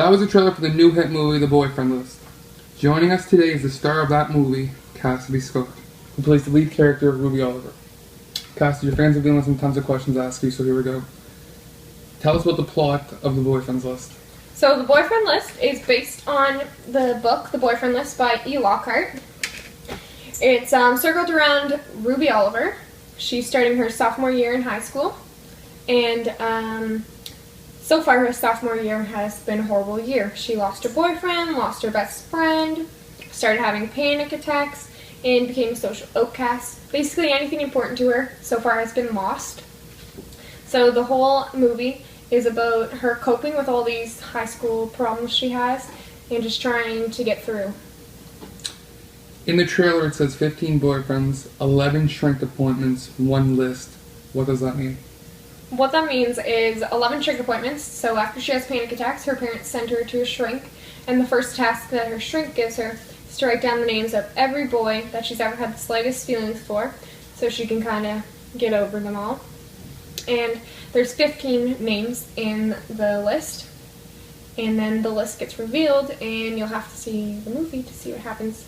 That was a trailer for the new hit movie, The Boyfriend List. Joining us today is the star of that movie, Cassidy Scott, who plays the lead character, Ruby Oliver. Cassidy, your fans have been listening to tons of questions to ask you, so here we go. Tell us about the plot of The Boyfriend List. So The Boyfriend List is based on the book, The Boyfriend List by E. Lockhart. It's circled around Ruby Oliver. She's starting her sophomore year in high school. And so far her sophomore year has been a horrible year. She lost her boyfriend, lost her best friend, started having panic attacks, and became a social outcast. Basically anything important to her so far has been lost. So the whole movie is about her coping with all these high school problems she has and just trying to get through. In the trailer it says 15 boyfriends, 11 shrink appointments, 1 list. What does that mean? What that means is 11 shrink appointments. So after she has panic attacks, her parents send her to a shrink, and the first task that her shrink gives her is to write down the names of every boy that she's ever had the slightest feelings for, so she can kind of get over them all. And there's 15 names in the list, and then the list gets revealed, and you'll have to see the movie to see what happens.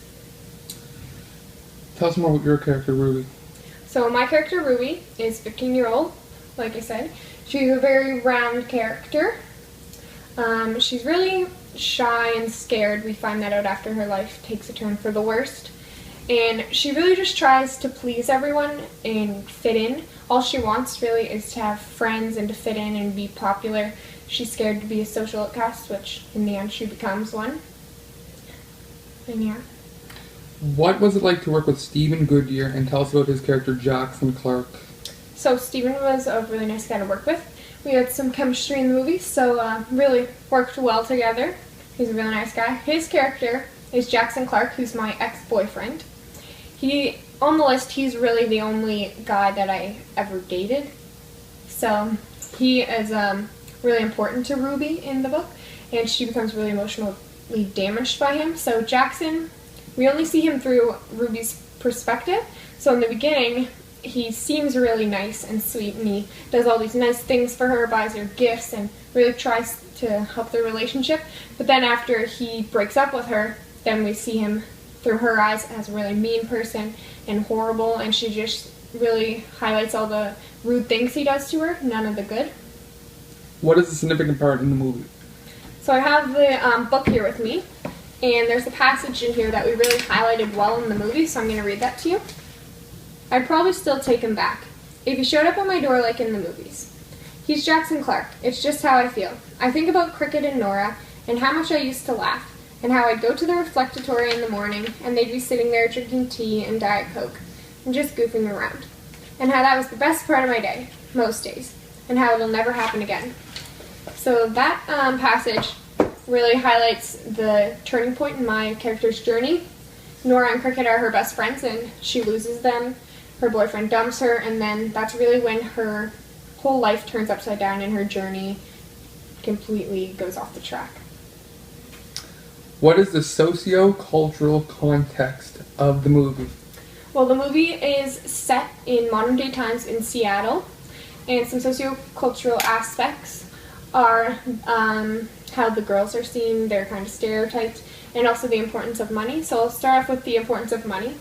Tell us more about your character, Ruby. So my character, Ruby, is 15-year-old, like I said. She's a very round character. She's really shy and scared. We find that out after her life takes a turn for the worst. And she really just tries to please everyone and fit in. All she wants really is to have friends and to fit in and be popular. She's scared to be a social outcast, which in the end she becomes one. And yeah. What was it like to work with Stephen Goodyear, and tell us about his character Jackson Clark? So Stephen was a really nice guy to work with. We had some chemistry in the movie, so really worked well together. He's a really nice guy. His character is Jackson Clark, who's my ex-boyfriend. On the list, he's really the only guy that I ever dated. So he is really important to Ruby in the book, and she becomes really emotionally damaged by him. So Jackson, we only see him through Ruby's perspective. So in the beginning, he seems really nice and sweet, and he does all these nice things for her, buys her gifts, and really tries to help their relationship. But then after he breaks up with her, then we see him through her eyes as a really mean person and horrible, and she just really highlights all the rude things he does to her, none of the good. What is the significant part in the movie? So I have the book here with me, and there's a passage in here that we really highlighted well in the movie, so I'm going to read that to you. I'd probably still take him back, if he showed up at my door like in the movies. He's Jackson Clark. It's just how I feel. I think about Cricket and Nora, and how much I used to laugh, and how I'd go to the reflectory in the morning, and they'd be sitting there drinking tea and Diet Coke, and just goofing around. And how that was the best part of my day, most days, and how it'll never happen again. So that passage really highlights the turning point in my character's journey. Nora and Cricket are her best friends, and she loses them. Her boyfriend dumps her, and then that's really when her whole life turns upside down and her journey completely goes off the track. What is the socio-cultural context of the movie? Well, the movie is set in modern-day times in Seattle, and some socio-cultural aspects are how the girls are seen, their kind of stereotypes, and also the importance of money. So I'll start off with the importance of money.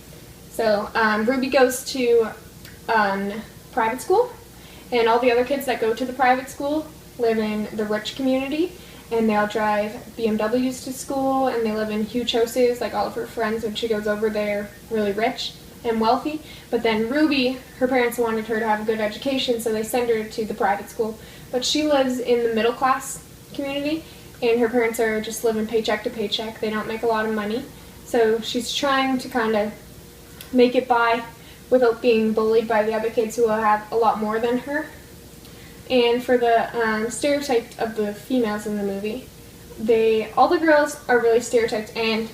So Ruby goes to private school, and all the other kids that go to the private school live in the rich community, and they all drive BMWs to school, and they live in huge houses. Like all of her friends, when she goes over, they're really rich and wealthy. But then Ruby, her parents wanted her to have a good education, so they send her to the private school. But she lives in the middle class community, and her parents are just living paycheck to paycheck. They don't make a lot of money. So she's trying to kind of make it by without being bullied by the other kids who will have a lot more than her. And for the stereotype of the females in the movie, all the girls are really stereotyped, and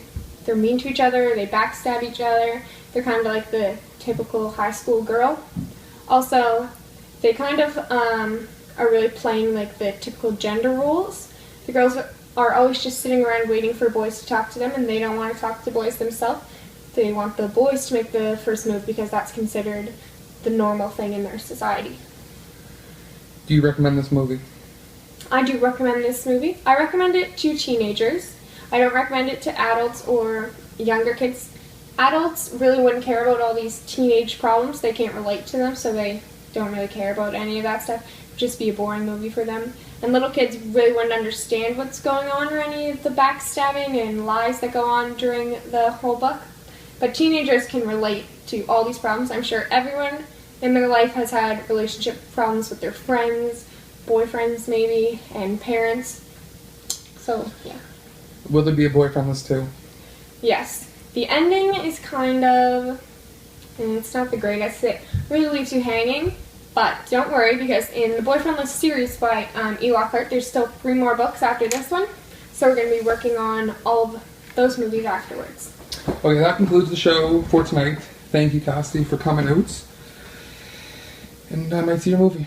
they're mean to each other, they backstab each other, they're kind of like the typical high school girl. Also, they kind of are really playing like the typical gender roles. The girls are always just sitting around waiting for boys to talk to them, and they don't want to talk to boys themselves. They want the boys to make the first move because that's considered the normal thing in their society. Do you recommend this movie? I do recommend this movie. I recommend it to teenagers. I don't recommend it to adults or younger kids. Adults really wouldn't care about all these teenage problems. They can't relate to them, so they don't really care about any of that stuff. It'd just be a boring movie for them. And little kids really wouldn't understand what's going on or any of the backstabbing and lies that go on during the whole book. But teenagers can relate to all these problems. I'm sure everyone in their life has had relationship problems with their friends, boyfriends maybe, and parents. So, yeah. Will there be a boyfriend list too? Yes. The ending is kind of, it's not the greatest. It really leaves you hanging. But don't worry, because in the Boyfriend List series by E. Lockhart, there's still 3 more books after this one. So we're going to be working on all of those movies afterwards. Okay, that concludes the show for tonight. Thank you, Cassidy, for coming out. And I might see your movie.